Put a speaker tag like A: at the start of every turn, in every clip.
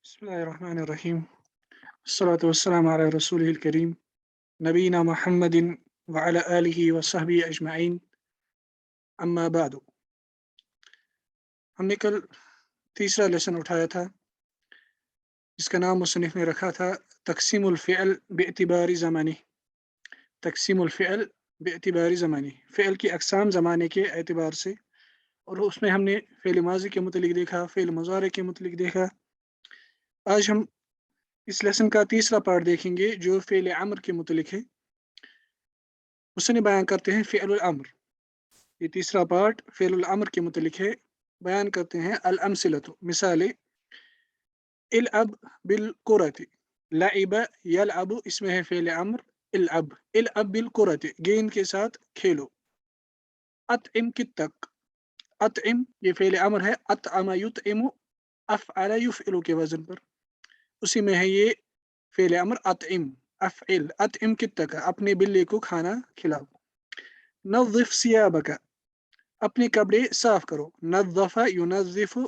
A: بسم الله الرحمن الرحيم. الصلاة والسلام على رسوله الكريم نبينا محمد وعلى آله وصحبه أجمعين. أما بعد. हमने कल तीसरा लेसन उठाया था जिसका नाम मुसन्निफ ने रखा था तक़सीमुल फ़िअल बिएतिबारी ज़मानी। तक़सीमुल फ़िअल बिएतिबारी ज़मानी, फ़िअल की अक़साम ज़माने के एतबार से, और उसमें हमने फ़िअल माज़ी के मुतल्लिक़ देखा, फ़िअल मुज़ारे के मुतल्लिक़ देखा। आज हम इस लेसन का तीसरा पार्ट देखेंगे जो फ़िअल अम्र के मुतल्लिक़ है। मुसन्निफ़ बयान करते हैं फ़िअलुल अम्र। ये तीसरा पार्ट फ़िअलुल अम्र के मुतल्लिक़ है। बयान करते हैं अल अमसिलतु, मिसालें। इलअब बिल कुरति, लइब यलअबु, इसमें है फ़िअल अम्र इलअब। इलअब बिल कुरति, गेंद के साथ खेलो। अतइम कित्तक, अतइम ये फ़िअल अम्र है। अतअम युतइमु, अफ़अल युफ़इलु के वज़न पर, उसी में है ये फ़िअल अम्र अतइम अफ़इल। अतइम कित्तक, अपने बिल्ली को खाना खिलाओ। नज़्ज़िफ़ सियाबक, अपने कपड़े साफ करो। नज़्ज़फ़ युनज़्ज़िफ़ु,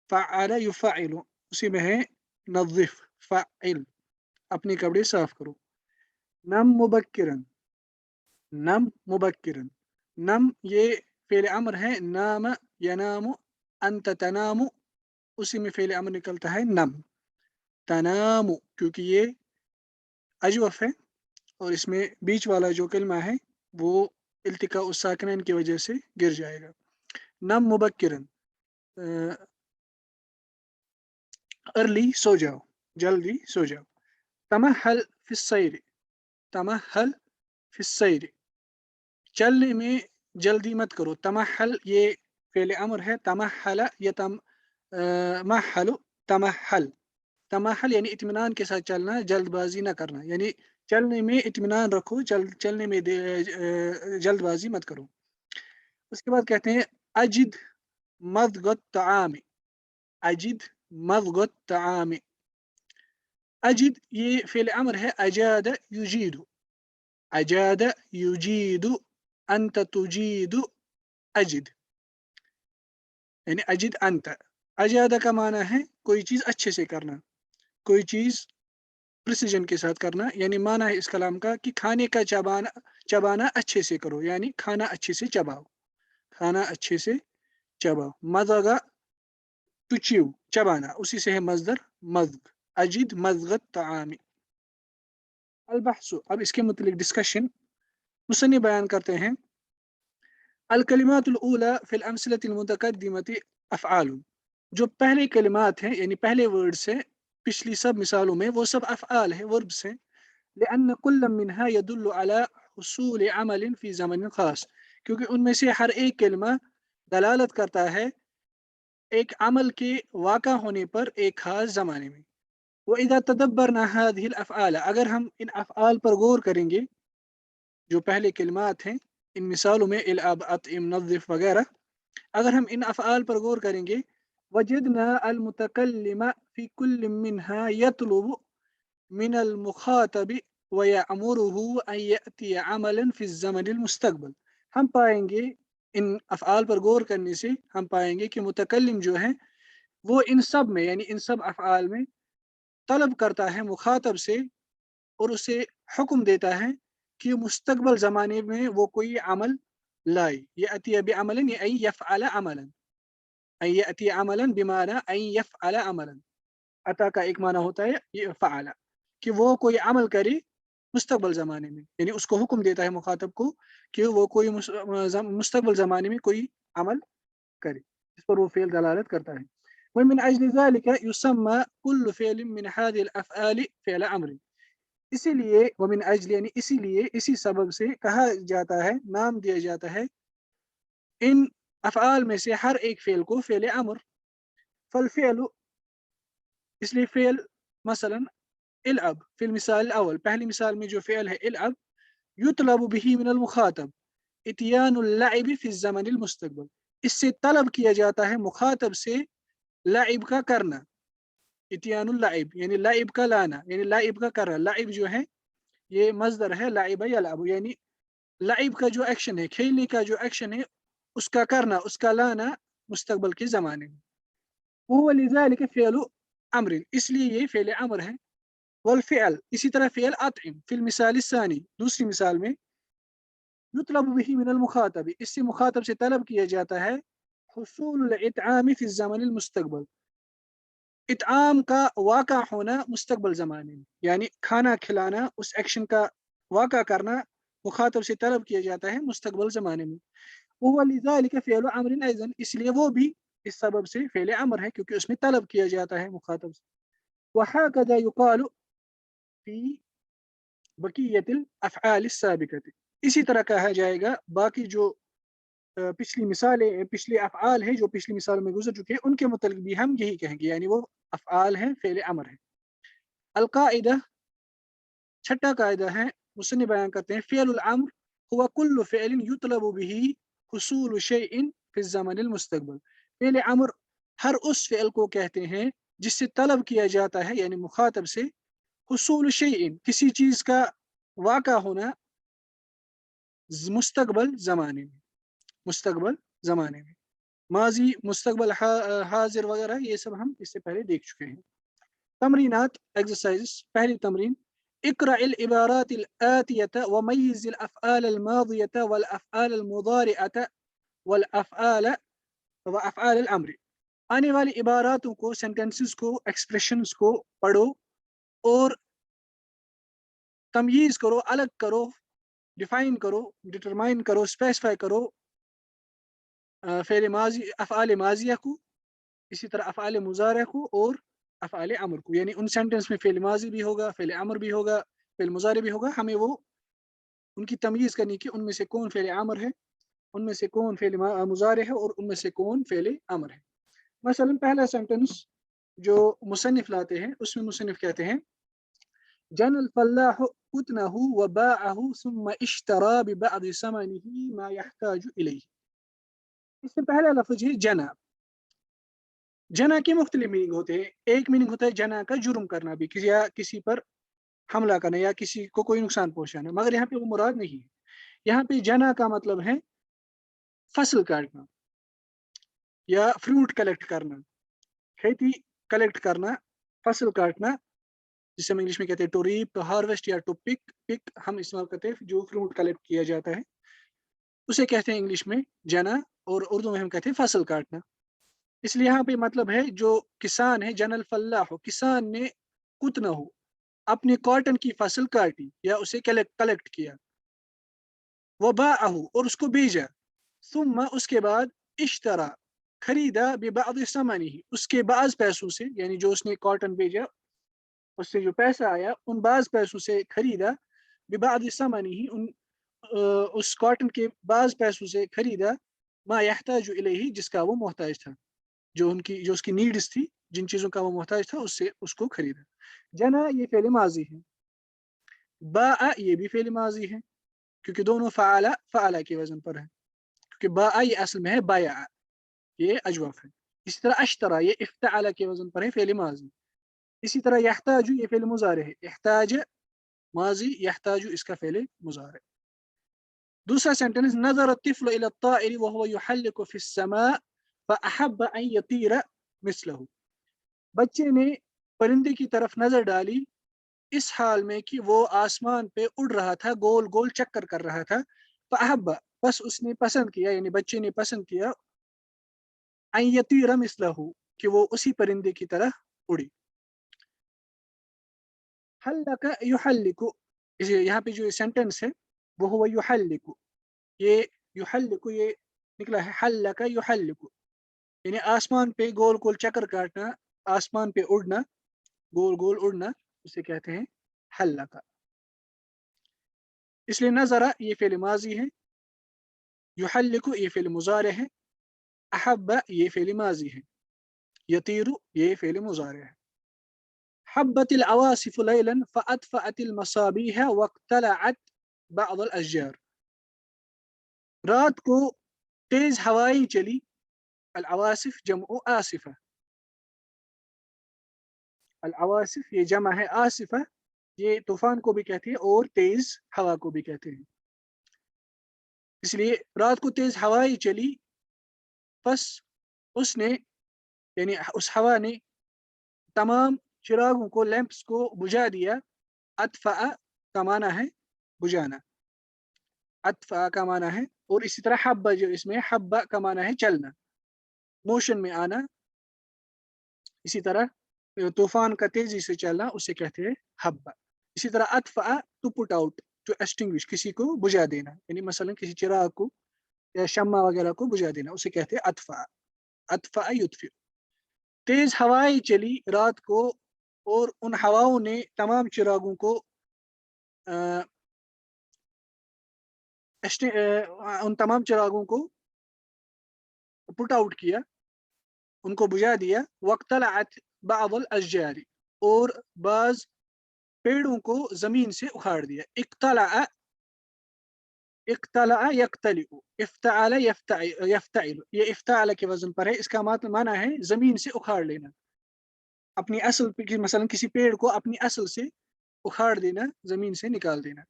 A: फ़अल युफ़अइलु, उसी में है नज़्ज़िफ़ फ़अइल, अपने कपड़े साफ करो। नम मुबक्किरन, नम मुबक्किरन, नम ये फ़िअल अम्र है। नाम यनामु, अंत तनामु, उसी में फ़िअल अम्र निकलता है नम। तनामु क्योंकि ये अजवफ़ है और इसमें बीच वाला जो कलमा है वो इल्तिका उस साकिनैन की वजह से गिर जाएगा। नम मुबक्किरन, अर्ली सो जाओ, जल्दी सो जाओ। तमहल फिस्सैर, तमहल फिस्सैर, चलने में जल्दी मत करो। तमहल ये फ़िअल अम्र है। तमहल महलु, तमहल, तमहल यानी इत्मीनान के साथ चलना, जल्दबाजी न करना, यानी चलने में इत्मीनान रखो, चलने में जल्दबाजी मत करो। उसके बाद कहते हैं अजिद मज़गत तआमी, अजिद मज़गत तआमी। अजिद ये फ़िअल अम्र है। अजाद युजीदु, अजाद युजीदु, अंत तुजीदु, अजिद यानी अजिद अंत। अजादा का माना है कोई चीज़ अच्छे से करना, कोई चीज़ प्रिसिजन के साथ करना, यानी माना है इस कलाम का कि खाने का चबाना, चबाना अच्छे से करो, यानी खाना अच्छे से चबाओ, खाना अच्छे से चबाओ। मज़गा तुचिव, चबाना, उसी से है मज़दर मज़ग। अजिद मज़गत तआमी। अल बहसु, अब इसके मुतल्लिक़ डिस्कशन मुसन्निफ़ बयान करते हैं। अल कलिमातुल ऊला फ़िल अमसिलतिल मुतक़द्दिमति अफ़आलुन, जो पहले कलिमात हैं यानी पहले वर्ड्स हैं पिछली सब मिसालों में, वो सब अफ़आल है, वर्ब्स हैं। लिअन्न कुल्ल मिन्हा यदुल्लु अला हुसूल अमलिन फ़ी ज़मनिन ख़ास, क्योंकि उनमें से हर एक कलिमा दलालत करता है एक अमल के वाक़ा होने पर एक ख़ास ज़माने में। व इज़ा तदब्बरना हाज़िहिल अफ़आल, अगर हम इन अफ़आल पर गौर करेंगे जो पहले कलिमात हैं इन मिसालों में इलअब, अतइम, नज़्ज़िफ़ वगैरह, अगर हम इन अफ़आल पर गौर करेंगे, वजदना अल मुतकल्लिम फ़ी कुल्ल मिन्हा यतलुबु मिनल मुखातबी व यअमुरुहु अन यअतिय अमलन फ़ी ज़मनिल मुस्तक़बल। हम पाएंगे इन अफ़आल पर गौर करने से हम पाएंगे कि मुतकल्लिम जो है वो इन सब में यानी इन सब अफ़आल में तलब करता है मुखातब से और उसे हुक्म देता है कि मुस्तक़बल ज़माने में वो कोई अमल लाए। यअतिय बिअमलिन अय यफ़अल अमलन, अय यअतिय अमलन बिमाना अय यफ़अल अमलन। अता का एक माना होता है ये फ़अला, कि वो कोई अमल करे मुस्तक़बल ज़माने में, यानी उसको हुक्म देता है मुखातब को कि वो कोई मुस्तक़बल ज़माने में कोई अमल करे, जिस पर वो फ़िअल दलालत करता है। व मिन अजलि ज़ालिका युसम्मा कुल्लु फ़िअलिन मिन हाज़िहिल अफ़आलि फ़िअल अम्र, इसीलिए व मिन अजलि यानी इसीलिए, इसी सबब से कहा जाता है, नाम दिया जाता है इन अफ़आल में से हर एक फ़िअल को फ़िअल अम्र। फल फ़िअलु, इसलिए फ़िअल मसलन इलअब फ़िल मिसाल अव्वल, पहली मिसाल में जो फ़िअल है इलअब, युतलबु बिही मिनल मुखातब इतियानुल लइब फ़ी ज़मनिल मुस्तक़बल, इससे तलब किया जाता है मुखातब से लाइब का करना। इतियानुल लाइब यानी लाइब का लाना, यानी लाइब का करना। लाइब जो है ये मज़दर है, लाइब यलअबु, यानी लाइब का जो एक्शन है, खेलने का जो एक्शन है, उसका करना, उसका लाना मुस्तक़बल के ज़माने में। वहुव लिज़ालिका फ़िअलु अम्र, इसलिए ये फ़ेल अम्र है। वल इसी तरह फ़ेल अतइम फिल मिसाल सानी, दूसरी मिसाल में युतलब बिही मिनल मुखातब, इससे मुखातब से तलब किया जाता है हुसूल इतआम फी ज़मन मुस्तकबल, इतआम का वाक़ा होना मुस्तकबल ज़माने में, यानी खाना खिलाना, उस एक्शन का वाक़ा करना मुखातब से तलब किया जाता है मुस्तकबल ज़माने में। वहुव लिज़ालिका फ़िअलु अम्रिन अइज़न, इसलिए वो भी इस सबब से फ़ेल अम्र है क्योंकि उसमें तलब किया जाता है मुखातब से। वहकज़ा युक़ालु फ़ी बक़ियतिल अफ़आल अस्साबिक़ति, इसी तरह कहा जाएगा बाकी जो पिछली मिसालें, पिछले अफ़आल हैं जो पिछली मिसालों में गुज़र चुके हैं, उनके मुतल्लिक़ भी हम यही कहेंगे, यानी वो अफ़आल हैं, फ़ेल अम्र हैं। अल-क़ाइदा, छठा कायदा है, मुसन्निफ़ बयान करते हैं फ़िअलुल अम्र हुवा कुल्लु फ़िअलिन युतलबु बिही हुसूलु शैइन फ़ी ज़मनिल मुस्तक़बल। फ़िअल अम्र हर उस फ़िअल को कहते हैं जिससे तलब किया जाता है, यानी मुखातब से हुसूल शैइन, किसी चीज़ का वाक़ा होना मुस्तक़बल ज़माने में, मुस्तक़बल ज़माने में। माज़ी, मुस्तक़बल, हाज़िर वग़ैरह ये सब हम इससे पहले देख चुके हैं। तमरीनात एक्सरसाइज़, पहली तमरीन, इक़राइल इबारातिल आतियत व मय्यिज़िल अफ़आल अल माज़ियत वल अफ़आल अल मुज़ारिअत वल अफ़आल व अफ़आल अल अम्र। आने वाली इबारातों को, सेंटेंसेस को, एक्सप्रेशंस को पढ़ो और तमयीज़ करो, अलग करो, डिफाइन करो, डिटरमाइन करो, स्पेसिफाई करो फ़ेल माज़ी, अफ़आल माज़िया को, इसी तरह अफ़आल मुज़ारिअ को और अफ़आल अम्र को, यानी उन सेंटेंस में फ़ेल माज़ी भी होगा, फ़ेल अम्र भी होगा, फ़ेल मुज़ारि भी होगा, हमें वो उनकी तमयीज़ करनी कि उनमें से कौन फ़ेल अम्र है, उनमें से कौन फ़ेल मुज़ारि है और उनमें से कौन फ़ेल अम्र है। मसलन पहला सेंटेंस जो मुसन्निफ़ लाते हैं, उसमें मुसन्निफ़ कहते हैं जनल फल्लाहु कुतनहु व बाअहु सुम्मा इश्तरा बिबअदि समनिही मा यहताजु इलैहि। इससे पहला लफ्ज़ है जना। जना के मुख्तलिफ मीनिंग होते हैं। एक मीनिंग होता है जना का जुर्म करना भी, किसी या किसी पर हमला करना या किसी को कोई नुकसान पहुँचाना, मगर यहाँ पे वो मुराद नहीं है। यहाँ पे जना का मतलब है फसल काटना या फ्रूट कलेक्ट करना, खेती कलेक्ट करना, फसल काटना, जिसे हम इंग्लिश में कहते हैं टू रीप, टू हार्वेस्ट या टू पिक। पिक हम इस्तेमाल करते हैं जो फ्रूट कलेक्ट किया जाता है, उसे कहते हैं इंग्लिश में जना, और उर्दू में हम कहते हैं फसल काटना। इसलिए यहाँ पे मतलब है जो किसान है, जनल फल्लाह, किसान ने कुतनहु, अपने कॉटन की फसल काटी या उसे कलेक्ट कलेक्ट किया, वबाअहु, और उसको बेचा, सुम्मा, उसके बाद, इश्तरा, खरीदा, बिबाद समनिही, उसके बाज़ पैसों से, यानी जो उसने कॉटन बेचा उससे जो पैसा आया उन बाज़ पैसों से खरीदा, बिबाद समनिही, उस कॉटन के बाज़ पैसों से खरीदा, मा यहताजु इलैहि, जिसका वो मोहताज था, जो उसकी नीड्स थी, जिन चीज़ों का वो मोहताज था उससे उसको खरीदा। जना ये फ़ेल माज़ी है, बाअ ये भी फ़ेल माज़ी है क्योंकि दोनों फ़अला फ़अला के वज़न पर है, क्योंकि बाअ ये असल में है बायअ, ये अजवफ़ है। इसी तरह अश्तरा ये इफ़्तअल के वज़न पर है, फ़ेल माज़ी। इसी तरह यहताजु ये फ़ेल मुज़ारे है, इहताज माज़ी, यहताजु इसका फ़ेल मुज़ारे। दूसरा सेंटेंस, नज़र अत्तिफ़्लु इला अत्ताइरि व हुवा युहल्लिकु फ़िस समा फ़अहब्ब अन यतीरा मिस्लहु। बच्चे ने परिंदे की तरफ नज़र डाली इस हाल में कि वो आसमान पे उड़ रहा था, गोल गोल चक्कर कर रहा था। फ़अहब्ब, बस उसने पसंद किया, यानी बच्चे ने पसंद किया, अन यतीरा मिस्लहु, कि वो उसी परिंदे की तरह उड़े। हल्लका युहल्लिकु, इसे यहाँ पे जो सेंटेंस है वो हुवा युहल्लिकु, ये युहल्लिकु ये निकला है हल्लका युहल्लिकु, यानी आसमान पे गोल गोल चक्कर काटना, आसमान पे उड़ना, गोल गोल उड़ना, उसे कहते हैं हल्लका। इसलिए नज़रा ये फ़ेल माज़ी है, युहल्लिकु ये फ़ेल मुज़ारे है, अहब्ब ये फ़ेल माज़ी है, यतीरु ये फ़ेल मुज़ारे है। हब्बतिल अवासिफ़ु लैलन फ़अत्फ़अतिल मसाबीह वक़्तलअत बअद अल अशजार। रात को तेज़ हवाएँ चली, अल अवासिफ़ जम्उ आसिफ़ा, अल अवासिफ़ ये जमा है आसिफ़ा, ये तूफ़ान को भी कहते हैं और तेज़ हवा को भी कहते हैं। इसलिए रात को तेज़ हवाएँ चली, बस उसने, यानी उस हवा ने तमाम चिरागों को, लैंप्स को बुझा दिया। अतफ़ा का माना है बुझाना, अतफ़ा का माना है। और इसी तरह हब्बा, जो इसमें हब्बा का माना है चलना, मोशन में आना। इसी तरह तूफान का तेजी से चलना, उसे कहते हैं हब्बा। इसी तरह अतफ़ा to put out, to extinguish, किसी को बुझा देना, यानी मसलन किसी चिराग को या शम्मा वगैरह को बुझा देना, उसे कहते हैं अतफ़ा। अतफ़ा युत्फ़िउ। तेज हवाएं चली रात को और उन हवाओं ने तमाम चिरागों को उन तमाम चिरागों को पुट आउट किया, उनको बुझा दिया। वक्तलअत बाअल अशजारी, और बाज पेड़ों को जमीन से उखाड़ दिया। इक्तला, इक्तला यक्तलिउ, इफ्तअल यफ्तइल, ये इफ्तअल के वजन पर है। इसका माना है जमीन से उखाड़ लेना, अपनी असल पे, मसलन किसी पेड़ को अपनी असल से उखाड़ देना, जमीन से निकाल देना।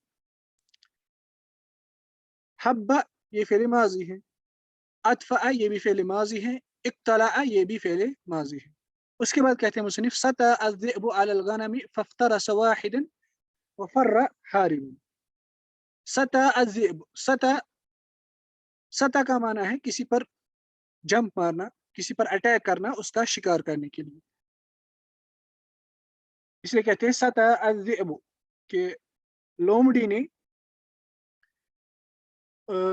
A: हब्बा ये फेल माजी है, अतफ़ा ये भी फेल माजी है, इक्तला ये भी फेल माजी है। उसके बाद कहते हैं मुसन्निफ, सता अज़्ज़िअबु अलल गनमि फफ्तरस वाहिदन वफर्र हारिबुन। सता अज़्ज़िअबु, सता, सता का माना है किसी पर जंप मारना, किसी पर अटैक करना, उसका शिकार करने के लिए। इसलिए कहते हैं सता अज़्ज़िअबु, कि लोमड़ी ने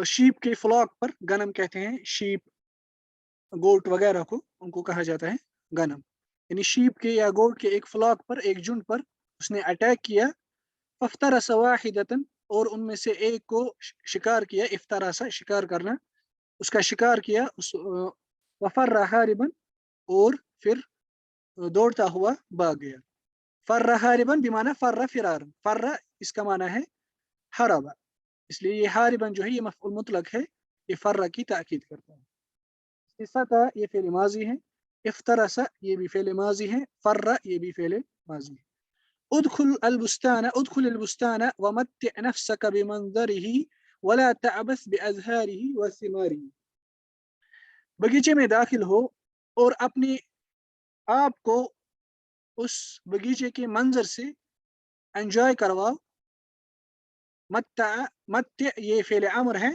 A: शीप के फ्लॉक पर, गनम कहते हैं शीप, गोट वगैरह को, उनको कहा जाता है गनम। यानी शीप के या गोट के एक फ्लॉक पर, एक झुंड पर उसने अटैक किया। फफ्तरस वाहिदतन, और उनमें से एक को शिकार किया। इफ्तरासा शिकार करना, उसका शिकार किया। उस वफर्र हारिबन, और फिर दौड़ता हुआ भाग गया। फर्र हारिबन बिमाना फर्र फिरार, फर्र इसका माना है हरबा, इसलिए ये हारिबन जो है ये मफ़ऊल मुतलक है, ये फर्र की ताकीद करता है। सता ये फेल माजी है, इफ्तरसा ये भी फेल माजी है, फर्र ये भी फेल माजी है। उदखुल अलबुस्तान, उदखुल अलबुस्तान वमत्ति नफ्सक बिमंज़रिही वला तअबस बिअज़हारिही वसिमारिही। बगीचे में दाखिल हो और अपने आप को उस बगीचे के मंजर से एंजॉय करवाओ। मत्ता, मत्य ये फेल अमर है,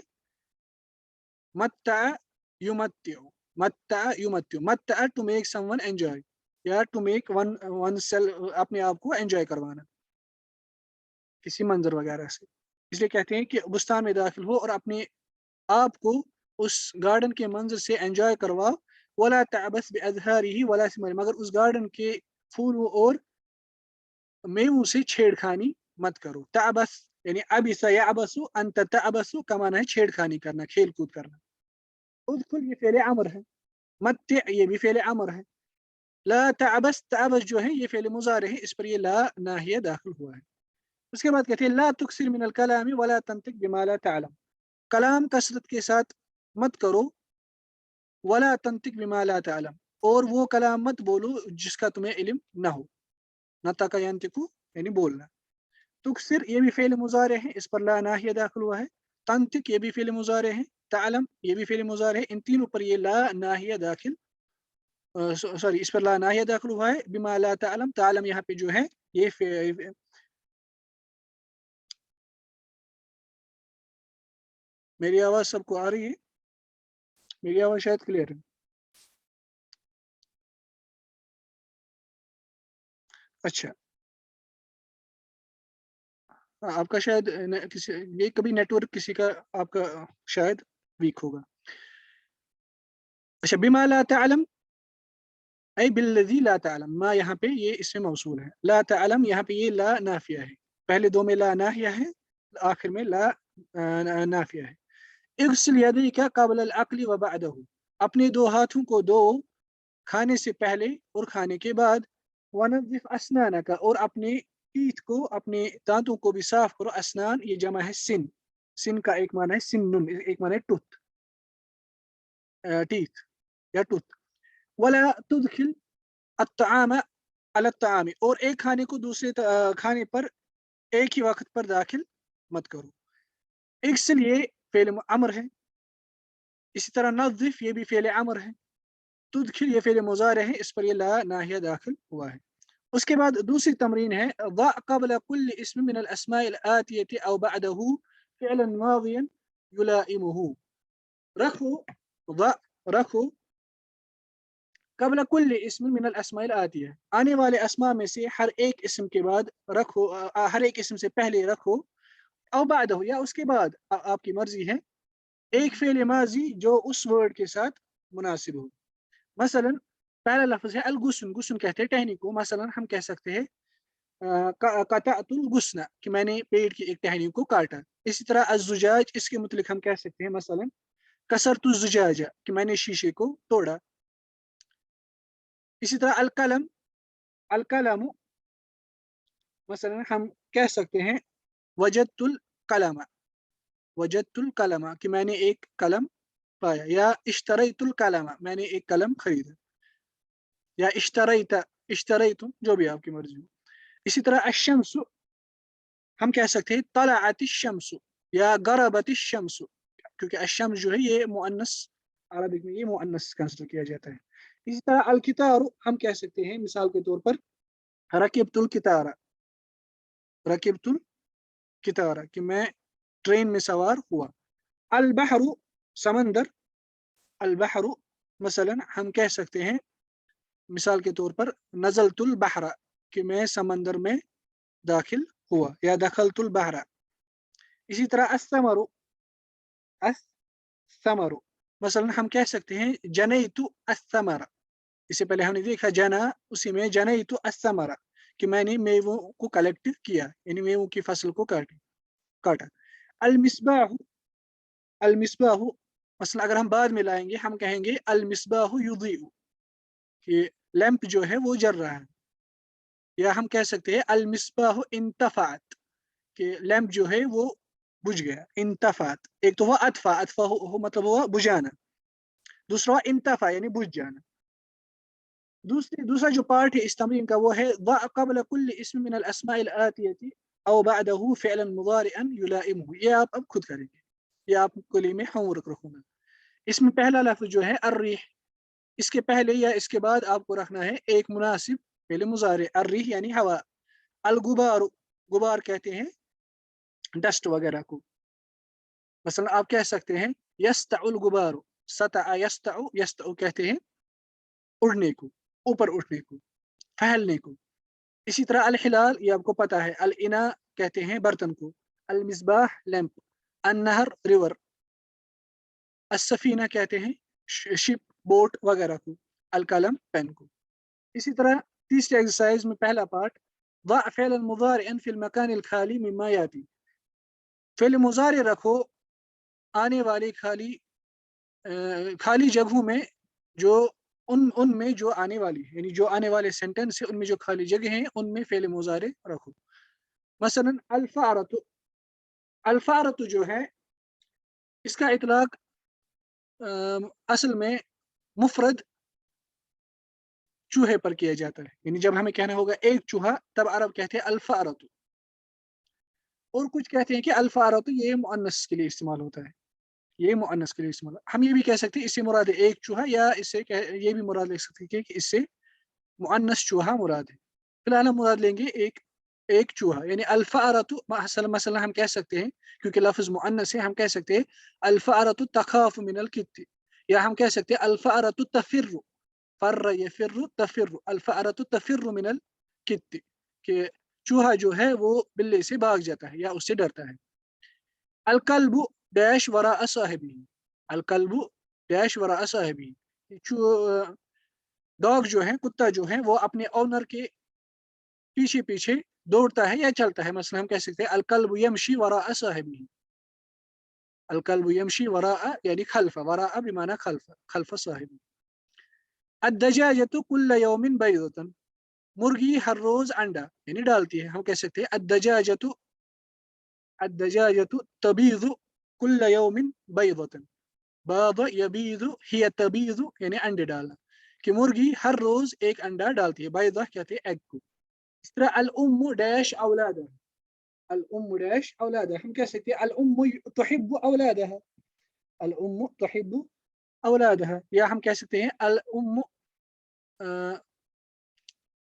A: मत्ता युमत्तिउ, मत्ता युमत्तिउ, मत्ता टू मेक समवन एंजॉय, या टू मेक वन सेल्फ, अपने आप को एंजॉय करवाना किसी मंजर वगैरह से। इसलिए कहते हैं कि बुस्तान में दाखिल हो और अपने आप को उस गार्डन के मंजर से एंजॉय करवाओ। वला तअबस बिअज़हारिही वला सिमारी, मगर उस गार्डन के फूलों और मेवों से छेड़खानी मत करो। तअबस यानी अबिसा यअबसु, अंत तअबसु का माना है छेड़खानी करना, खेल कूद करना। उदखुल ये फेल अमर है, मत्य ये भी फेल अमर है। ला तअबस, तअबस जो है ये फेल मुज़ारे है, इस पर ये ला नाहिया दाखिल हुआ है। उसके बाद कहते हैं ला तुक्सिर मिनल कलामी वला तंतिक बिमा ला तअलम, कलाम कसरत के साथ मत करो। वला तंतिक बिमा ला तअलम, और वो कलाम मत बोलो जिसका तुम्हें इल्म ना हो। नतका यंतिकु यानी बोलना। तुक्सिर ये भी फेल मुजारे है, इस पर ला नाहिया दाखिल हुआ है। तंतिक ये भी फेल मुजारे है, तअलम ये भी फेल मुजारे है। इन तीनों पर ये ला नाहिया दाखिल, सॉरी इस पर ला नाहिया दाखिल हुआ है। बिमा ला तअलम, तअलम यहाँ पे जो है ये मेरी आवाज सबको आ रही है? मेरी आवाज शायद क्लियर है। अच्छा, आपका शायद किसी, ये कभी नेटवर्क किसी का आपका शायद वीक होगा। अच्छा, बिमा ला तालम ऐ बिल्लज़ी ला तालम, मा यहाँ पे ये इसमें मौसूल है। ला तालम यहाँ पे ये ला नाफिया है, पहले दो में ला नाहिया है, आखिर में ला नाफिया है। इग़सिल यदैका क़ब्ल अल अक्ली व बअदहू, अपने दो हाथों को धो खाने से पहले और खाने के बाद। वनज़िफ़ अस्नानका, और अपने टीथ को, अपने दांतों को भी साफ करो। अस्नान ये जमा है सिन, सिन का एक माना है सिन्नुन, एक माना है टूथ, टीथ या टूथ। वला तुदखिल अत्तआम अला अत्तामी, और एक खाने को दूसरे खाने पर एक ही वक्त पर दाखिल मत करो। इग्सिल ये फेल अमर है, इसी तरह नज़िफ़ ये भी फेल अमर है। तुदखिल ये फेल मुज़ारे है, इस पर ये ला नाहिया दाखिल हुआ है। اس کے بعد دوسری تمرین ہے ضع قبل كل اسم من الاسماء الآتية او بعده فعلا ماضيا يلائمه. رکھو ضع رکھو قبل كل اسم من الاسماء الآتية، آنے والے اسماء میں سے ہر ایک اسم کے بعد رکھو، ہر ایک اسم سے پہلے رکھو، او بعدہ یا اس کے بعد، آپ کی مرضی ہے، ایک فعل ماضی جو اس ورڈ کے ساتھ مناسب ہو. مثلا پہلا لفظ ہے الغصن، غصن کہتے ہیں ٹہنی کو. مثلا ہم کہہ سکتے ہیں قطعت الغصن کہ میں نے پیڑ کی ایک ٹہنی کو کاٹا. اسی طرح الزجاج، اس کے متعلق ہم کہہ سکتے ہیں مثلا کسرت الزجاج کہ میں نے شیشے کو توڑا. اسی طرح القلم، القلم مثلا ہم کہہ سکتے ہیں وجدت القلم، وجدت القلم کہ میں نے ایک قلم پایا. یا اشتریت القلم، میں نے ایک قلم خریدا. یا اشتریت جو بھی آپ کی مرضی ہو. اسی طرح الشمس ہم کہہ سکتے ہیں طلعت الشمس یا غربت الشمس، کیونکہ الشمس جو ہے یہ مؤنث، عربک میں یہ مؤنث کنسیڈر کیا جاتا ہے. اسی طرح القطار ہم کہہ سکتے ہیں مثال کے طور پر رکبت القطار، رکبت القطار کہ میں ٹرین میں سوار ہوا. البحر سمندر، البحر مثلا ہم کہہ سکتے ہیں مثال کے طور پر نزلت البحر کہ میں سمندر میں داخل ہوا یا دخلت البحر. اسی طرح الثمر، الثمر مثلا ہم کہہ سکتے ہیں جنیت الثمر، اس سے پہلے ہم نے دیکھا جنا، اسی میں جنیت الثمر کہ میں نے میووں کو کلیکٹ کیا، یعنی میووں کی فصل کو کاٹا. المصباح، المصباح مثلا اگر ہم بعد میں لائیں گے ہم کہیں گے المصباح یضیء کہ لیمپ جو ہے وہ جل رہا ہے. یا ہم کہہ سکتے ہیں المصباح انتفعت کہ لیمپ جو ہے وہ بجھ گیا. انتفعت ایک تو ہوا اطفا، اطفا مطلب ہوا بجھانا، دوسرا انتفع یعنی بجھ جانا. دوسرا جو پارٹ ہے اس تمرین کا وہ ہے ضع قبل كل اسم من الاسماء الآتية او بعده فعلا مضارعا يلائمه. یہ آپ اب خود کریں گے، یہ آپ کو لیے میں ہوم ورک رکھوں گا. اس میں پہلا لفظ جو ہے الریح، اس کے پہلے یا اس کے بعد آپ کو رکھنا ہے ایک مناسب فعل مضارع. الریح یعنی ہوا. الغبار، غبار کہتے ہیں ڈسٹ وغیرہ کو. مثلا آپ کہہ سکتے ہیں یسطع الغبار، سطع یسطع، یسطع کہتے ہیں اڑنے کو، اوپر اٹھنے کو، پھیلنے کو. اسی طرح الحلال یہ آپ کو پتا ہے. الاناء کہتے ہیں برتن کو. المصباح لیمپ. النہر ریور. السفینہ کہتے ہیں شپ بوٹ وغیرہ کو. القلم پین کو. اسی طرح تیسری ایکسرسائز میں پہلا پارٹ ضع فعلا مضارعا في المكان الخالی مما یاتی. فعل مضارع رکھو آنے والی خالی جگہوں میں جو ان میں جو آنے والی یعنی جو آنے والے سینٹنس ہے ان میں جو خالی جگہ ہیں ان میں فعل مضارع رکھو. مثلا الفارۃ، الفارۃ جو ہے اس کا اطلاق اصل میں مفرد چوہے پر کیا جاتا ہے، یعنی جب ہمیں کہنا ہوگا ایک چوہا تب عرب کہتے ہیں الفارۃ. اور کچھ کہتے ہیں کہ الفارۃ یہ مؤنث کے لیے استعمال ہوتا ہے، یہ مؤنث کے لیے استعمال. ہم یہ بھی کہہ سکتے ہیں اس سے مراد ہے ایک چوہا، یا اس سے یہ بھی مراد لے سکتے ہیں کہ اس سے مؤنث چوہا مراد ہے. فی الحال ہم مراد لیں گے ایک چوہا، یعنی الفارۃ. مثلا ہم کہہ سکتے ہیں کیونکہ لفظ مؤنث ہے ہم کہہ سکتے ہیں الفارۃ تخاف من الکت، یا ہم کہہ سکتے ہیں الفارۃ تفر، فر یفر تفر، الفارۃ تفر من الکت کہ چوہا جو ہے وہ بلے سے بھاگ جاتا ہے یا اس سے ڈرتا ہے. الکلب ڈیش وراء صاحبہ، الکلب ڈیش وراء صاحبہ، ڈاگ جو ہے کتا جو ہے وہ اپنے اونر کے پیچھے پیچھے دوڑتا ہے یا چلتا ہے. مثلا ہم کہہ سکتے ہیں الکلب یمشی وراء صاحبہ، الکلب یمشی وراء یعنی خلف، وراء بمعنی خلف، خلف صاحبہ. الدجاجۃ کل یوم بیضۃ، مرغی ہر روز انڈا یعنی ڈالتی ہے. ہم کہہ سکتے ہیں الدجاجۃ، الدجاجۃ تبیض کل یوم بیضۃ، باض یبیض ہی تبیض یعنی انڈے ڈالنا کہ مرغی ہر روز ایک انڈا ڈالتی ہے. بیضہ کہتے ہیں ایگ کو. اس طرح الام ڈیش اولادہ، الام ڈیش اولادہ ہم کہہ سکتے ہیں الام تحب اولادہ، الام تحب اولادہ. یا ہم کہہ سکتے ہیں الام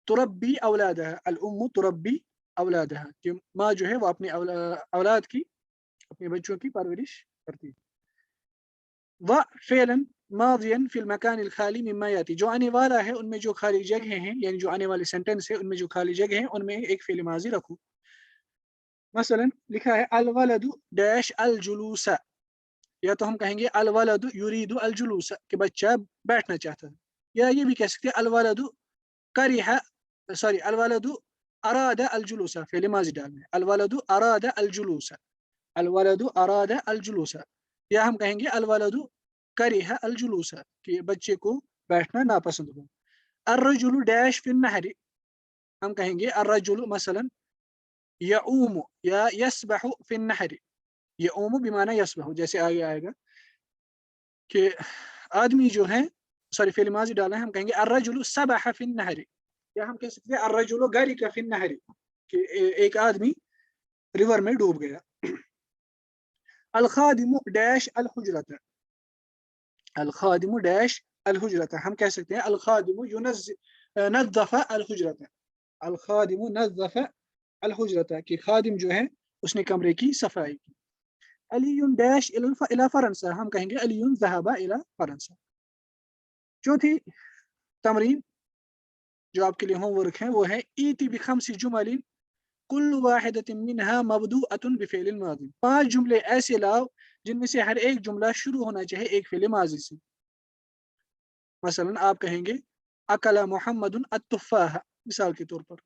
A: तुरब्बी औलादहा, अल उम्मु तुरब्बी औलादहा, कि माँ जो है वो अपनी औलाद की, अपने बच्चों की परवरिश करती है। व फ़ेलन मादियन फिल मकान अल खाली मिम्मा याती, जो आने वाला है उनमें जो खाली जगह हैं, यानी जो आने वाले सेंटेंस है उनमें जो खाली जगह हैं उनमें एक फ़िल माज़ी रखो। मसलन लिखा है अल वलदु डैश अल जुलूसा, या तो हम कहेंगे अल वलदु युरीदु अल जुलूसा, कि बच्चा बैठना चाहता है, या ये भी कह सकते हैं अल वलदु करिहा, सॉरी अल वलदु अरादा अल जुलूसा, फ़िल माज़ी डालना है, अल वलदु अरादा अल जुलूसा, अल वलदु अरादा अल जुलूसा, या हम कहेंगे अल वलदु करिहा अल जुलूसा, कि बच्चे को बैठना नापसंद हो। अर्रजुलु डैश फिन नहरी, हम कहेंगे अर्रजुलु मसलन यऊमु या यस्बहु फिन नहरी, यऊमु बिमाना यस्बहु, जैसे आगे आएगा कि आदमी जो है, सॉरी फ़िल माज़ी डालना है, हम कहेंगे अर्रजुलु सबह फिन नहरी, या हम कह सकते हैं अर्रजुलु गरिका फिन नहरी, कि एक आदमी रिवर में डूब गया। अल खादिमु डैश अल हुजरत, अल खादिमु डैश अल हुजरत, हम कह सकते हैं अल खादिमु नज़्ज़फ़ अल हुजरत, अल खादिमु नज़्ज़फ़ अल हुजरत, कि खादिम जो है उसने कमरे की सफाई की। अलीयुन डैश इला फरंसा, हम कहेंगे अलीयुन ज़हबा इला फरंसा। चौथी तमरीन जो आपके लिए होमवर्क है वो है ईती बिखमसी जुमलिन कुल्लु वाहिदतिन मिनहा मबदूअतुन बिफ़िअलिल माज़ी, 5 जुमले ऐसे लाओ जिनमें से हर एक जुमला शुरू होना चाहिए एक फ़िल माज़ी से। मसलन आप कहेंगे अकला मुहम्मदुन अत्तुफ़ाह, मिसाल के तौर पर।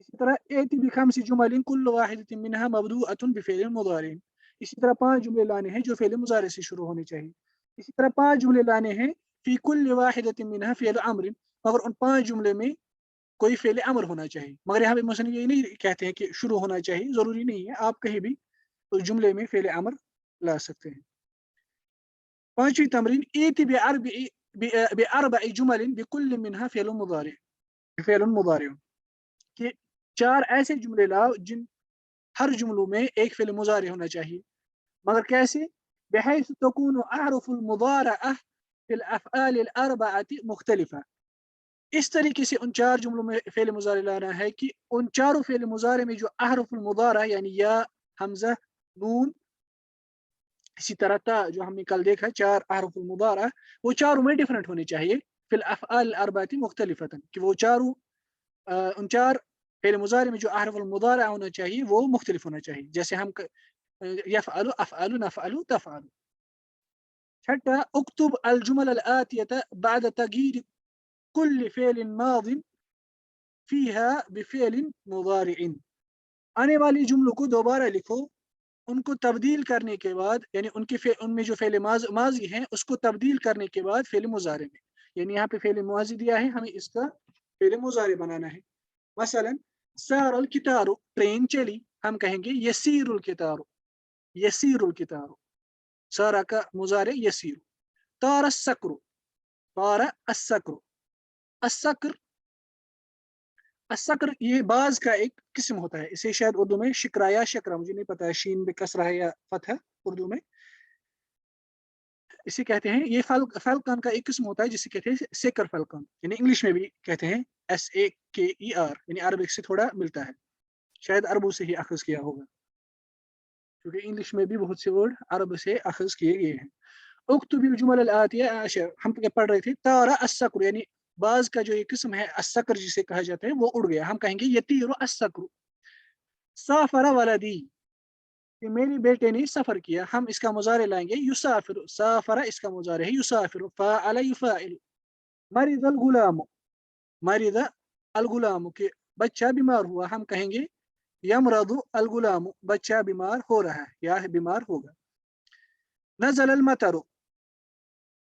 A: इसी तरह एती बिखमसी जुमलिन कुल्लु वाहिदतिन मिनहा मबदूअतुन बिफ़िअलिल मुज़ारि, इसी तरह 5 जुमले लाने हैं जो फ़िल मुज़ारि से शुरू होने चाहिए। इसी तरह 5 जुमले लाने हैं फ़ी कुल्लि वाहिदतिन मिनहा फ़िअल अम्रिन, मगर उन 5 जुमले में कोई फ़िल अमर होना चाहिए। मगर यहाँ पे मुसन्निफ़ ये नहीं कहते हैं कि शुरू होना चाहिए, ज़रूरी नहीं है, आप कहीं भी उस जुमले में फ़िल अमर ला सकते हैं। 5वीं तमरीन इति बिअरबइ जुमलिन बिकुल्लि मिनहा फ़िअलुन मुज़ारिउन, कि 4 ऐसे जुमले लाओ जिन हर जुमलों में एक फ़िल मुज़ारि होना चाहिए, मगर कैसे? बिहैस तकूनु अहरुफुल मुज़ारअह फ़िल अफ़आलिल अर्बअति मुख्तलिफ़ा, इस तरीके से उन 4 जुमलों में फ़िल मुज़ारि लाना है कि उन चारों फ़िल मुज़ारि में जो अहरुफुल मुज़ारा यानी या, हमज़ा, नून, इसी तरह ता, जो हमने कल देखा 4 अहरुफुल मुज़ारा, वो चारों में डिफरेंट होने चाहिए, फ़िल अफ़आल अर्बअति मुख्तलिफ़तन, कि वो चारों उन 4 फ़िल मुज़ारि में जो अहरुफुल मुज़ारा होना चाहिए वो मुख्तलिफ होना चाहिए। जैसे हम यफ़अलु, अफ़अलु, नफ़अलु, तफ़अलु। छठा उक्तुब अल जुमल अल आतियता बाद तगयीर कुल्लि फ़िअलिन माज़िन फ़ीहा बिफ़िअलिन मुज़ारिइन, आने वाली जुमलों को दोबारा लिखो, उनको तब्दील करने के बाद, यानी उनमें जो फ़िल माज़ी हैं उसको तब्दील करने के बाद फ़िल मुज़ारि में, यानी यहाँ पे फ़िल माज़ी दिया है, हमें इसका फ़िल मुज़ारि बनाना है। मसलन सारल कितारो, ट्रेन चली, हम कहेंगे यसीरुल कितारो, यसीरुल कितारो, सारा का मुज़ारि यसीरु। तारा अस्सक्र, तारा अस्सक्र, अस्सक्र, अस्सक्र ये बाज का एक किस्म होता है, इसे शायद उर्दू में शिकरा या शकरा, मुझे नहीं पता है शीन में कसरा है या फतह उर्दू में, इसे कहते हैं, ये फैल्कन का एक किस्म होता है जिसे कहते हैं सेकर फैल्कन, यानी इंग्लिश में भी कहते हैं SAKER, यानी अरबिक से थोड़ा मिलता है, शायद अरबों से ही अखज़ किया होगा, क्योंकि इंग्लिश में भी बहुत से वर्ड अरब से अखज़ किए गए हैं। उक्तुबिल जुमल अल आतिया, हम पढ़ रहे थे तारा अस्सक्र, यानी बाज का जो ये किस्म है अस्सक्र जिसे कहा जाता है वो उड़ गया, हम कहेंगे यतीरु अस्सक्र। साफरा वलदी, कि मेरे बेटे ने सफर किया, हम इसका मुज़ारे लाएंगे युसाफिरु, साफरा इसका मुज़ारे है युसाफिरु, फ़अला युफ़ाइलु। मरिदल गुलाम, मरिदा अल गुलाम, के बच्चा बीमार हुआ, हम कहेंगे यमरदु अल गुलाम, बच्चा बीमार हो रहा है या बीमार होगा। नज़ल अल मतरु,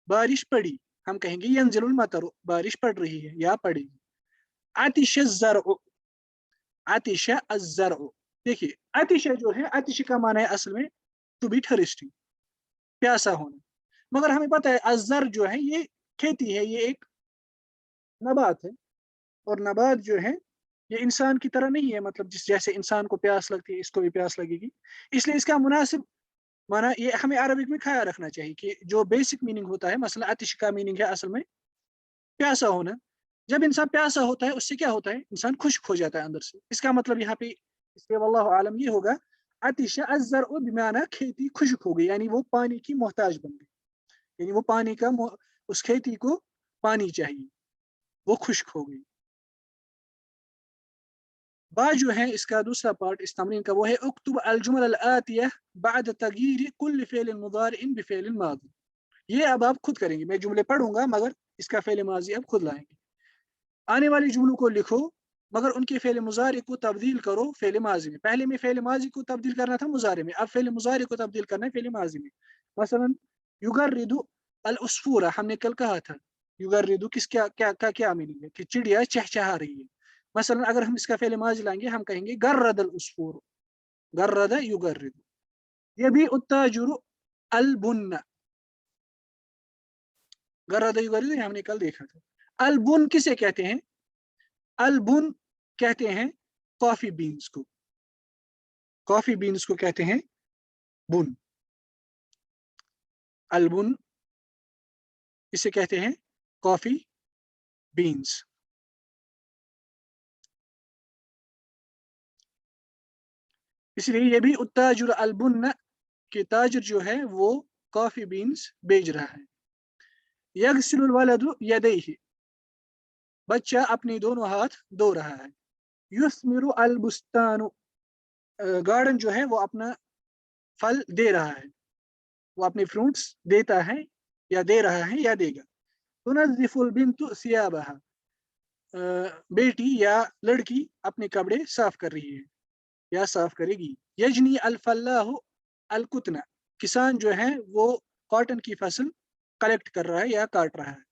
A: बारिश पड़ी, हम कहेंगे यंज़िलुल मतरु, बारिश पड़ रही है या पड़ेगी। आतिश ज़रउ, आतिश अज़्ज़रउ, देखिए आतिश जो है, आतिश का माना है असल में टू बी थर्स्टी, प्यासा होना, मगर हमें पता है अज़्ज़र जो है ये खेती है, ये एक नबात है, और नबात जो है ये इंसान की तरह नहीं है, मतलब जिस जैसे इंसान को प्यास लगती है इसको भी प्यास लगेगी, इसलिए इसका मुनासिब माना ये हमें अरबिक में ख्याल रखना चाहिए कि जो बेसिक मीनिंग होता है, मसला आतिश का मीनिंग है असल में प्यासा होना, जब इंसान प्यासा होता है उससे क्या होता है, इंसान खुश्क हो जाता है अंदर से। इसका मतलब यहाँ पे इसलिए वल्लाहु आलम ये होगा, अतिश अज़र बिमाना खेती खुश्क हो गई, यानी वो पानी की मोहताज बन गई, यानी वो पानी का उस खेती को पानी चाहिए, वो खुश्क हो गई। बा जो है इसका दूसरा पार्ट इस तमरीन का वो है उक्तुब अल जुमल अल आतिया बाद तगयीर कुल्ल फ़िअल मुदारिइन बिफ़िअल मादी। ये अब आप खुद करेंगे, मैं जुमले पढ़ूंगा मगर इसका फ़िअल माज़ी अब खुद लाएंगे। आने वाले जुमलों को लिखो मगर उनके फ़िअल मुज़ारि को तब्दील करो फ़िअल माज़ी में। पहले में फ़िअल माज़ी को तब्दील करना था मुज़ारि में, अब फ़िअल मुज़ारि को तब्दील करना है फ़िअल माज़ी में। मसलन युगर्रिदु अल उसफूरा, हमने कल कहा था युगर्रिदु किस क्या क्या का क्या मीनिंग है कि चिड़िया चहचहा रही है। मसलन अगर हम इसका फ़िअल माज़ी लाएंगे हम कहेंगे गर्रद अल उसफूर, गर्रद युगर्रिदु। यबी उत्ताजिरु अल बुन्न, गर्रद युगर्रिदु हमने कल देखा था। अल बुन किसे कहते हैं, अल बुन कहते हैं कॉफी बीन्स को, कॉफी बीन्स को कहते हैं बुन। अल बुन इसे कहते हैं कॉफी बीन्स। इसलिए ये भी उत्ताजुर अल बुन कि ताजिर जो है वो कॉफी बीन्स बेच रहा है। यगसिलुल वलदु यदैहि, बच्चा अपने दोनों हाथ धो रहा है। युस्मिरु अल बुस्तानु, गार्डन जो है वो अपना फल दे रहा है, वो अपने फ्रूट्स देता है या दे रहा है या देगा। तुनज़्ज़िफुल बिन्तु सियाबहा, बेटी या लड़की अपने कपड़े साफ कर रही है या साफ करेगी। यजनी अल फल्लाहु अल कुतना, किसान जो है वो कॉटन की फसल कलेक्ट कर रहा है या काट रहा है।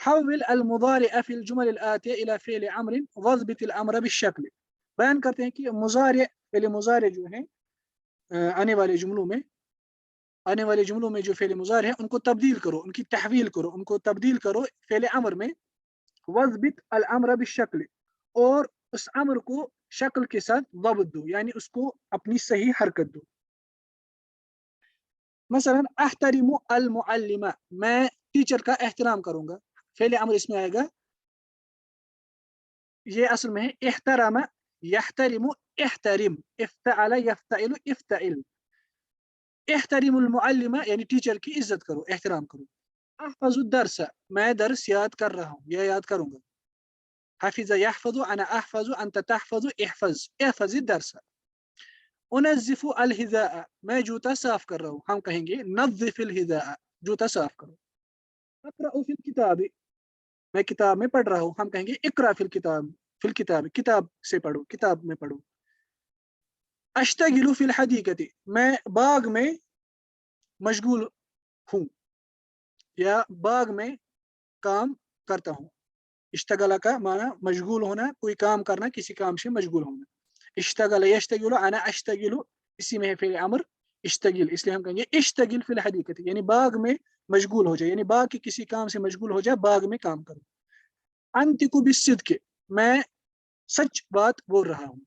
A: हव्विल अल मुज़ारिअ फिल जुमल अल आतिया इला फ़िअल अम्र वज़्बित अल अम्र बिश्शक्ल। बयान करते हैं कि मुज़ारि, फ़िअल मुज़ारि जो है आने वाले जुमलों में, आने वाले जुमलों में जो फ़िअल मुज़ारि है उनको तब्दील करो, उनकी तहवील करो, उनको तब्दील करो फ़िअल अम्र में। वज़्बित अल अम्र बिश्शक्ल, और उस अम्र को शक्ल के साथ ज़ब्त दो, यानी उसको अपनी सही हरकत दो। मसलन अहतरिमु अल मुअल्लिमा, मैं टीचर का एहतराम करूंगा, फ़िअल अम्र इसमें आएगा। ये असल में है इहतरमा यहतरिमु इहतरिम, इफ्तअल यफ्तइलु इफ्तइल। इहतरिमुल मुअल्लिमा यानी टीचर की इज्जत करो, एहतराम करो। अहफज़ु दर्स, मैं दर्स याद कर रहा हूँ या याद करूंगा। हफिज़ यहफज़ु अना अहफज़ु अंत तहफज़ु इहफज़, इहफज़ दर्स। उनज़्ज़िफ़ु अल हिज़ाअ, मैं जूता साफ कर रहा हूँ, हम कहेंगे नज़्ज़िफ़िल हिज़ाअ, जूता साफ करो। अक़रअु फ़िल किताब, मैं किताब में पढ़ रहा हूँ, हम कहेंगे इक़रा फ़िल किताब, फ़िल किताब किताब से पढ़ो, किताब में पढ़ो। अश्तगिलु फ़िल हदीक़ति, मैं बाग में मशगूल हूँ या बाग में काम करता हूँ। इश्तगला का माना मशगूल होना, कोई काम करना, किसी काम से मशगूल होना। इश्तगल यश्तगिलु अना अश्तगिलु, इसी में है फ़िल अम्र इश्तगिल, इसलिए हम कहेंगे इश्तगिल फ़िल हदीक़ति, यानी बाग में मशगूल हो जाए, यानी बाग के किसी काम से मशगूल हो जाए, बाग में काम करो। अंतिकु बिस्सिद्क़, मैं सच बात बोल रहा हूँ।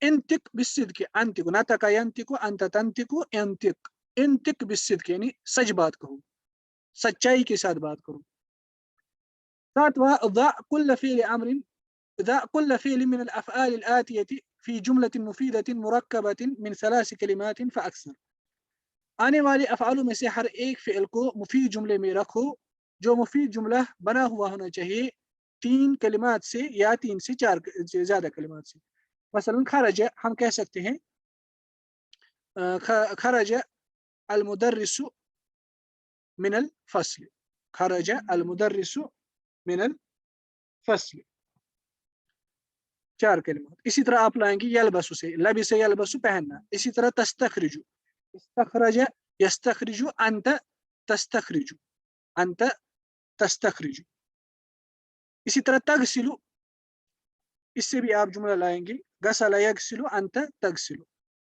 A: इंतिक बिस्सिद्क़, अंतिकु नतका यंतिकु अंत तंतिकु इंतिक, इंतिक बिस्सिद्क़ यानी सच बात कहो, सच्चाई के साथ बात करो। सातवां ज़ा कुल्ल फ़िअल अम्रिन, ज़ा कुल्ल फ़िअल मिन अल अफ़आल अल आतियति फ़ी जुमलतिन मुफ़ीदतिन मुरक्कबतिन मिन सलास कलिमातिन फ़अक्सर, आने वाले अफ़आलों में से हर एक फ़िअल को मुफ़ीद जुमले में रखो, जो मुफ़ीद जुमला बना हुआ होना चाहिए 3 कलिमात से या 3 से 4 ज़्यादा कलिमात से। मसलन खरज, हम कह सकते हैं खरज अल मुदर्रिसु मिनल फ़स्ल, खरज अल मुदर्रिसु मिनल फ़स्ल, 4 कलिमात। इसी तरह आप लाएंगे यलबसु से, लबिस यलबसु पहनना। इसी तरह तस्तखरिजु, इस्तखरज यस्तखरिजु अंत तस्तखरिजु, अंत तस्तखरिजु। इसी तरह तगसिलु, इससे भी आप जुमला लाएंगे गसला यगसिलु अंत तगसिलु।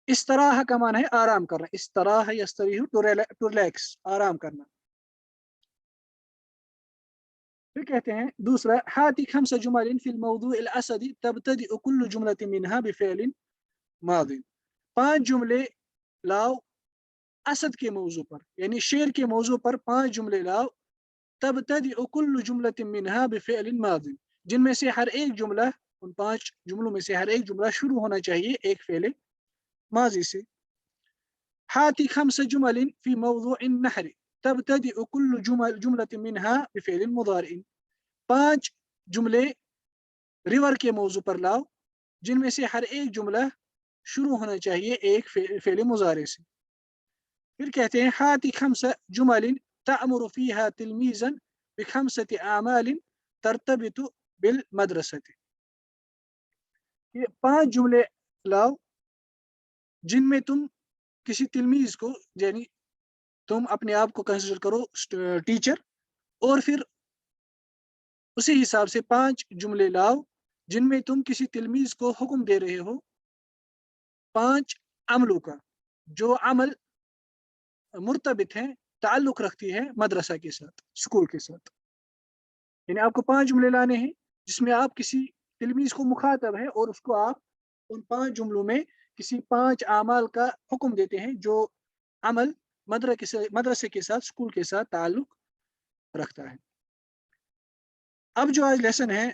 A: इस तरह का माना है आराम करना, इस तरह यस्तरीहु टू रिलैक्स, आराम करना। फिर कहते हैं दूसरा हाती खम्स जुमलिन फिल मौदूइ अल असदी तब्तदिउ कुल्लु जुमलतिन मिनहा बिफ़िअलिन मादिन, 5 जुमले लाओ असद के मौजू पर, यानी शेर के मौजू पर 5 जुमले लाओ, तबतदिउ कुल्लु जुमलतिन मिनहा बिफ़िअलिन माज़िन, जिनमें से हर एक जुमला, उन 5 जुमलों में से हर एक जुमला शुरू होना चाहिए एक फ़िअल माज़ी से। हाती खम्स जुमलिन फ़ी मौज़ूइन नहर, तबतदिउ कुल्लु जुमलतिन मिनहा बिफ़िअलिन मुज़ारिइन, 5 जुमले रिवर के मौजू पर लाओ, जिनमें से हर एक जुमला शुरू होना चाहिए एक फ़िअल मुज़ारे से। फिर कहते हैं हाती खम्स जुमलिन तअमुरु फ़ीहा तिलमीज़न बिखम्सति आमालिन तरतबितु बिल मदरसति, ये 5 जुमले लाओ जिनमें तुम किसी तिलमीज़ को, यानी तुम अपने आप को कंसिडर करो टीचर, और फिर उसी हिसाब से 5 जुमले लाओ जिनमें तुम किसी तिलमीज़ को हुक्म दे रहे हो 5 अमलों का, जो अमल मुर्तबित है, ताल्लुक रखती है मदरसा के साथ, स्कूल के साथ। यानी आपको 5 जुमले लाने हैं जिसमें आप किसी तिलमीज़ को मुखातब है और उसको आप उन 5 जुमलों में किसी 5 अमाल का हुक्म देते हैं जो अमल मदरसे के साथ, स्कूल के साथ ताल्लुक रखता है। अब जो आज लेसन है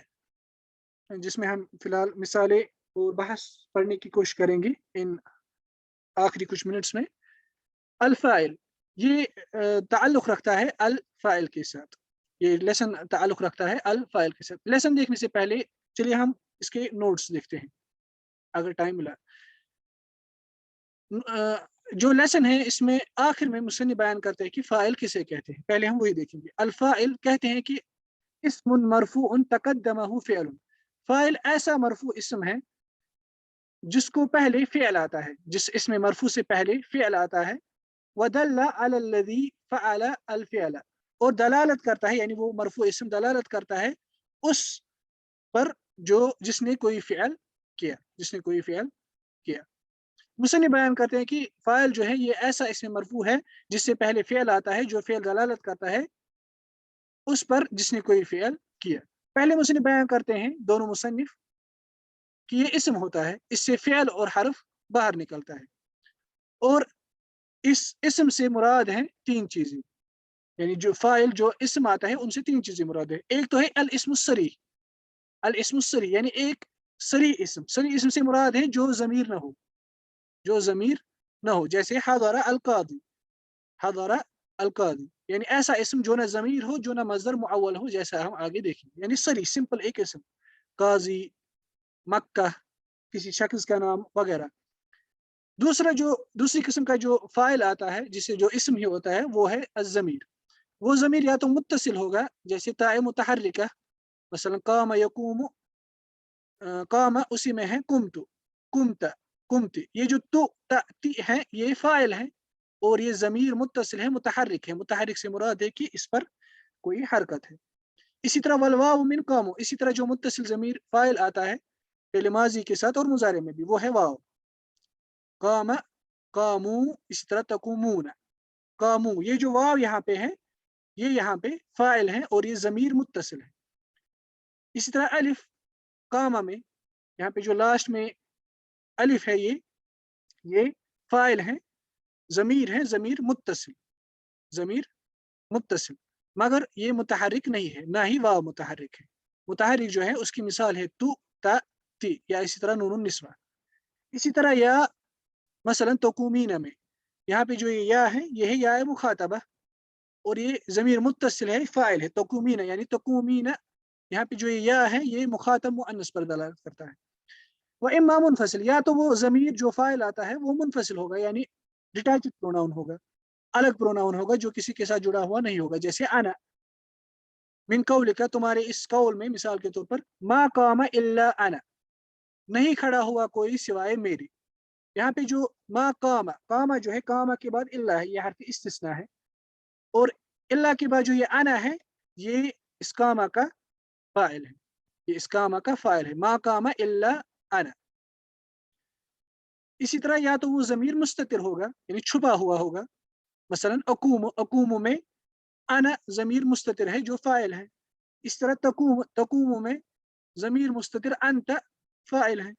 A: जिसमें हम फिलहाल मिसालें और बहस पढ़ने की कोशिश करेंगे इन आखिरी कुछ मिनट्स में। अल फ़ाइल, ये ताल्लुक रखता है अल फ़ाइल के साथ, ये लेसन ताल्लुक रखता है अल फ़ाइल के साथ। लेसन देखने से पहले चलिए हम इसके नोट्स देखते हैं अगर टाइम मिला। जो लेसन है इसमें आखिर में मुसन्निफ़ बयान करते हैं कि फ़ाइल किसे कहते हैं, पहले हम वही देखेंगे। अल फ़ाइल कहते हैं कि इस्मुन मरफ़ूउन तक़द्दमहु फ़िअलुन, फ़ाइल ऐसा मरफ़ू इस्म है जिसको पहले फ़िअल आता है, जिस इसमें मरफ़ू से पहले फ़िअल आता है। वदल्ला अलल्लज़ी फ़अल अल फ़िअल, और दलालत करता है, यानी वो मरफ़ू इस्म दलालत करता है उस पर जो जिसने कोई फ़िअल किया, जिसने कोई फ़िअल किया। मुसन्निफ़ बयान करते हैं कि फ़ाइल जो है ये ऐसा इस्म मरफ़ू है जिससे पहले फ़िअल आता है, जो फ़िअल दलालत करता है उस पर जिसने कोई फ़िअल किया। पहले मुसन्निफ़ बयान करते हैं दोनों मुसन्निफ़ कि ये इस्म होता है, इससे फ़िअल और हर्फ बाहर निकलता है, और इस इस्म से मुराद हैं 3 चीज़ें, यानी जो फ़ाइल जो इस्म आता है उनसे 3 चीज़ें मुराद है। एक तो है अल इस्मुस्सरीह, अल इस्मुस्सरीह यानी एक सरी इस्म, सरी इस्म से मुराद है जो ज़मीर न हो, जो ज़मीर न हो, जैसे हज़रा अल क़ादी, हज़रा अल क़ादी, यानी ऐसा इस्म जो ना ज़मीर हो, जो ना मज़दर मुअव्वल हो, जैसा हम आगे देखेंगे। यानी सरी सिंपल एक इस्म, क़ाज़ी, मक्का, किसी शख्स का नाम वगैरह। दूसरी किस्म का जो फ़ाइल आता है जिसे जो इस्म ही होता है वो है अज़्ज़मीर। वो ज़मीर या तो मुत्तसिल होगा जैसे ताए मुतहर्रिका, मसलन कामा यकूमु, कामा उसी में है कुमतु, कुमता, कुमती, ये जो तु ता ती है ये फ़ाइल है, और ये ज़मीर मुत्तसिल है, मुतहर्रिक है, मुतहर्रिक से मुराद है कि इस पर कोई हरकत है। इसी तरह वल वाउ मिन कामु, इसी तरह जो मुत्तसिल ज़मीर फ़ाइल आता है फ़िल माज़ी के साथ और मुज़ारे में भी, वो है वाव। कामा, कामू, इसी तरह तकुमूना, कामू, ये जो वाव यहाँ पे है ये यहाँ पे फ़ाइल है और ये ज़मीर मुत्तसिल है। इसी तरह अलिफ, कामा में यहाँ पे जो लास्ट में अलिफ है ये फ़ाइल है, ज़मीर है, ज़मीर मुत्तसिल, ज़मीर मुत्तसिल, मगर ये मुतहर्रिक नहीं है, ना ही वाव मुतहर्रिक है। मुतहर्रिक जो है उसकी मिसाल है तु, ता, ती, या इसी तरह नूनुन निस्वा। इसी तरह या मसलन तकुमीना में यहाँ पे जो ये या है ये है या मुखातबा, और ये ज़मीर मुत्तसिल है, फ़ाइल है तकुमीना, यानी तकुमीना, यहाँ पे जो ये या है ये मुखातब मुअन्नस पर दलालत करता है। व इम्मा मुनफसिल, या तो वो ज़मीर जो फ़ाइल आता है वो मुनफसिल होगा, यानी डिटैच्ड प्रोनाउन होगा, अलग प्रोनाउन होगा जो किसी के साथ जुड़ा हुआ नहीं होगा, जैसे अना मिन कौलिका, तुम्हारे इस कौल में, मिसाल के तौर पर मा कामा इल्ला अना, नहीं खड़ा हुआ कोई सिवाय मेरी। यहाँ पे जो मा कामा, कामा जो है कामा के बाद इल्ला है, ये हर्फ इस्तिस्ना है, और इल्ला के बाद जो ये अना है ये इस कामा का फ़ाइल है, ये इस कामा का फ़ाइल है, मा कामा इल्ला अना। इसी तरह या तो वो ज़मीर मुस्ततिर होगा यानी छुपा हुआ होगा, मसलन अकूम, अकूम में अना ज़मीर मुस्ततिर है जो फ़ाइल है। इस तरह तकूम, तकूम में ज़मीर मुस्ततिर अंत फ़ाइल है।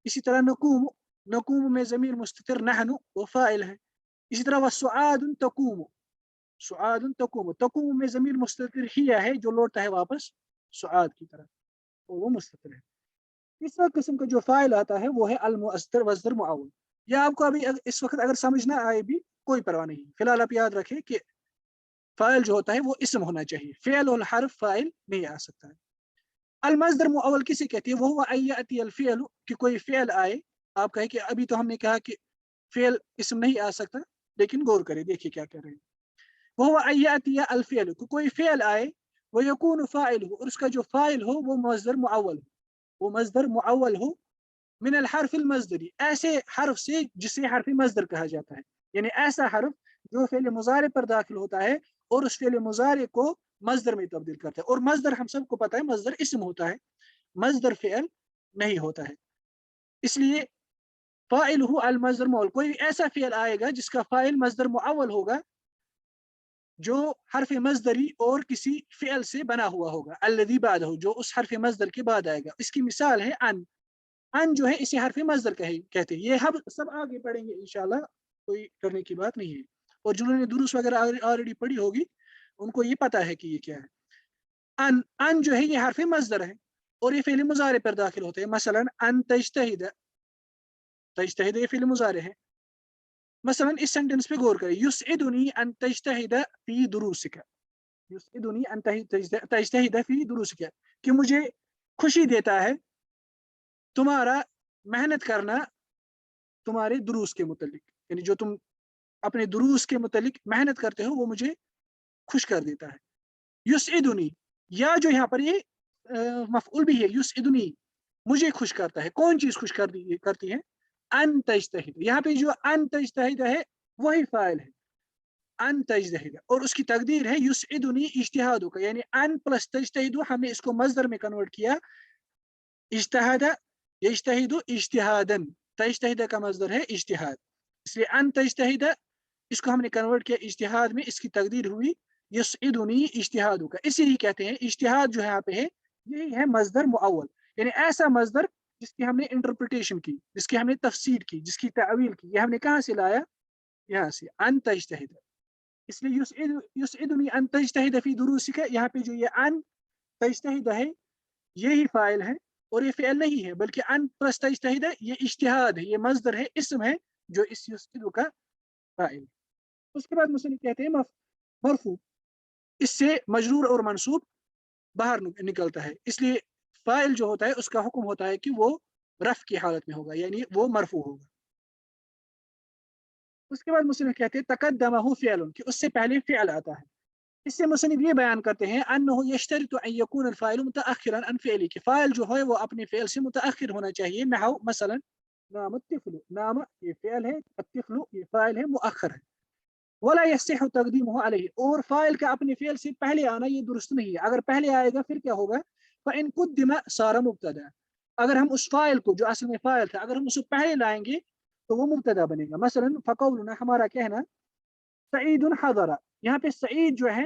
A: इसी तरह नकूम, नकूम में ज़मीर मुस्ततिर नहनु वो फ़ाइल है। इसी तरह वस्सुआदुन तकूम, सुआदुन तकुम, तकुम में ज़मीर मुस्ततिर हिया है जो लौटता है वापस सुआद की तरफ, और वो मुस्ततिर है। तीसरा किस्म का जो फ़ाइल आता है वो है अल मुअस्तर वज़्र मुअव्वल। या आपको अभी इस वक़्त अगर समझ ना आए भी कोई परवाह नहीं। फिलहाल आप याद रखें कि फ़ाइल जो होता है वो इस्म होना चाहिए, फ़िअल और हर्फ फ़ाइल नहीं आ सकता है। अल मस्दर मुअव्वल किसे कहते हैं? वो हुवा अन याती अल फ़िअल, कि कोई फ़िअल आए। आप कहें कि अभी तो हमने कहा कि फ़िअल इस्म नहीं आ सकता, लेकिन गौर करें, देखिए क्या कह रहे हैं। वो हुवा अन याती अल फ़िअल, कि कोई फ़िअल आए, व यकूनु फ़ाइलुहु, और उसका जो फ़ाइल हो वो मस्दर मुअव्वल हो, वो मस्दर मुअव्वल हो, मिन अल हर्फ अल मस्दरी, ऐसे हर्फ से जिसे हर्फ मस्दर कहा जाता है। यानी ऐसा हर्फ जो फ़िअल मुज़ारे पर दाखिल होता है और उस फ़िअल मुज़ारे को मस्दर में तब्दील करता है। और मस्दर हम सबको पता है मस्दर इस्म होता है, मस्दर फ़िअल नहीं होता है। इसलिए फ़ाइलुहु अल मस्दर मुअव्वल, कोई ऐसा फ़िअल आएगा जिसका फ़ाइल मस्दर मुअव्वल होगा, जो हर्फ मस्दरी और किसी फ़िअल से बना हुआ होगा, अल्लज़ी बादहु, जो उस हर्फ मस्दर के बाद आएगा। इसकी मिसाल है अन। अन जो है इसे हर्फ मस्दर कहते हैं। ये हम सब आगे पढ़ेंगे इंशाल्लाह, कोई करने की बात नहीं है। और जिन्होंने दुरूस वगैरह ऑलरेडी पढ़ी होगी उनको ये पता है कि ये क्या है। अन, अन जो है ये हर्फ मस्दर है और ये फ़िल मुज़ारे पर दाखिल होते हैं। मसलन अन तजतहिद, तजतहिद ये फ़िल मुज़ारे है। मसलन इस सेंटेंस पे गौर करें, युस्इदुनी अन तजतहिद फी दुरूसिका, युस्इदुनी अन तजतहिद फी दुरूसिका, कि मुझे खुशी देता है तुम्हारा मेहनत करना तुम्हारे दुरूस के मुतल्लिक, यानी जो तुम अपने दुरूस के मुतल्लिक मेहनत करते हो वो मुझे खुश कर देता है। युस्इदुनी, या जो यहाँ पर ये मफ़ऊल भी है, युस्इदुनी मुझे खुश करता है। कौन चीज़ खुश करती है? अन तजतहिद, यहाँ पे जो अन तजतहिद है वही फ़ाइल है, अन तजतहिद, और उसकी तकदीर है युस्इदुनी इज्तिहादुका, यानी अन प्लस तजतहिदु हमने इसको मज़दर में कन्वर्ट किया। इज्तहद यज्तहिदु इज्तिहादन, तजतहिद का मज़दर है इज्तिहाद, इसलिए अन तजतहिद इसको हमने कन्वर्ट किया इज्तिहाद में। इसकी तकदीर हुई युस्इदुनी इज्तिहादु का। इसीलिए कहते हैं इज्तिहाद जो यहाँ पे है यही है मज़दर मुअव्वल, यानी ऐसा मज़दर जिसकी हमने इंटरप्रिटेशन की, जिसकी हमने तफसीर की, जिसकी तावील की। ये हमने कहाँ से लाया? यहाँ से, अन तजतहिद। इसलिए युस्इदुनी अन तजतहिद फी दुरूसिका, यहाँ पे जो ये अन तजतहिद है यही फ़ाइल है, और ये फ़िअल नहीं है बल्कि अन प्लस तजतहिद है, ये इज्तिहाद है, ये मज़दर है, इस्म है जो इस युस्इदु का फ़ाइल है। उसके बाद मुसन्निफ़ कहते हैं मरफू, इससे मजरूर और मंसूब बाहर निकलता है, इसलिए फ़ाइल जो होता है उसका हुक्म होता है कि वो रफ़ की हालत में होगा, यानी वो मरफू होगा। उसके बाद मुसन्निफ़ कहते हैं तक़द्दमहु फ़िअलुन, कि उससे पहले फ़िअल आता है। इससे मुसन्निफ़ ये बयान करते हैं अन्नहु यश्तरितु अन यकून अल फ़ाइलु मुतअख़िरन अन फ़िअली, कि फ़ाइल जो है वो अपने फ़िअल से मुतअख़िर होना चाहिए। नहव मसलन नाम अत्तिफ़्लु, नाम ये फ़िअल है, अत्तिफ़्लु ये फ़ाइल है, मुअख़्ख़र है। वला यस्सिहु तक़दीमुहु अलैहि, और फ़ाइल का अपने फ़िअल से पहले आना ये दुरुस्त नहीं है। अगर पहले आएगा फिर क्या होगा? फ़इन क़ुद्दिम सारा मुब्तदा, अगर हम उस फ़ाइल को जो असल में फ़ाइल था अगर हम उसे पहले लाएँगे तो वो मुब्तदा बनेगा। मसलन फ़क़ौलुना, हमारा कहना, सईदुन हज़रा, यहाँ पे सईद जो है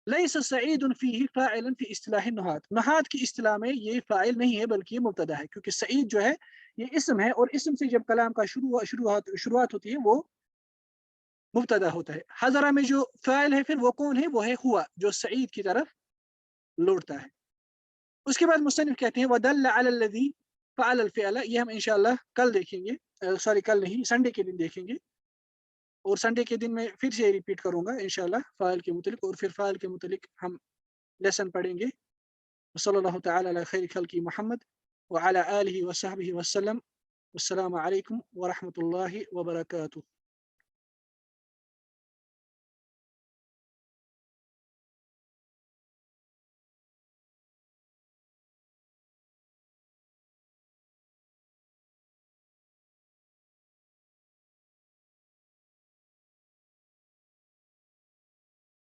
A: लैस सईदुन फ़ीही फ़ाइलन फ़ी इस्तिलाह नुहात, नुहात की इस्तिलाह में ये फ़ाइल नहीं है बल्कि ये मुब्तदा है, क्योंकि सईद जो है ये इस्म है और इस्म से जब कलाम का शुरुआत होती है वो मुब्तदा होता है। हज़रा में जो फ़ाइल है फिर वो कौन है? वो है हुआ, जो सईद की तरफ लौटता है। उसके बाद मुसन्निफ़ कहते हैं वदल्ल अलाल्लज़ी फ़अल अल फ़िअल, ये हम इंशाअल्लाह कल देखेंगे, सॉरी कल नहीं, संडे के दिन देखेंगे, और संडे के दिन मैं फिर से रिपीट करूँगा इंशाअल्लाह फ़ाइल के मुतल्लिक़, और फिर फ़ाइल के मुतल्लिक़ हम लेसन पढ़ेंगे। सल्लल्लाहु तआला अला खैरि खल्क़ि मुहम्मद व अला आलिहि व सहबिहि वसल्लम। अस्सलामु अलैकुम व रहमतुल्लाहि व बरकातुहू।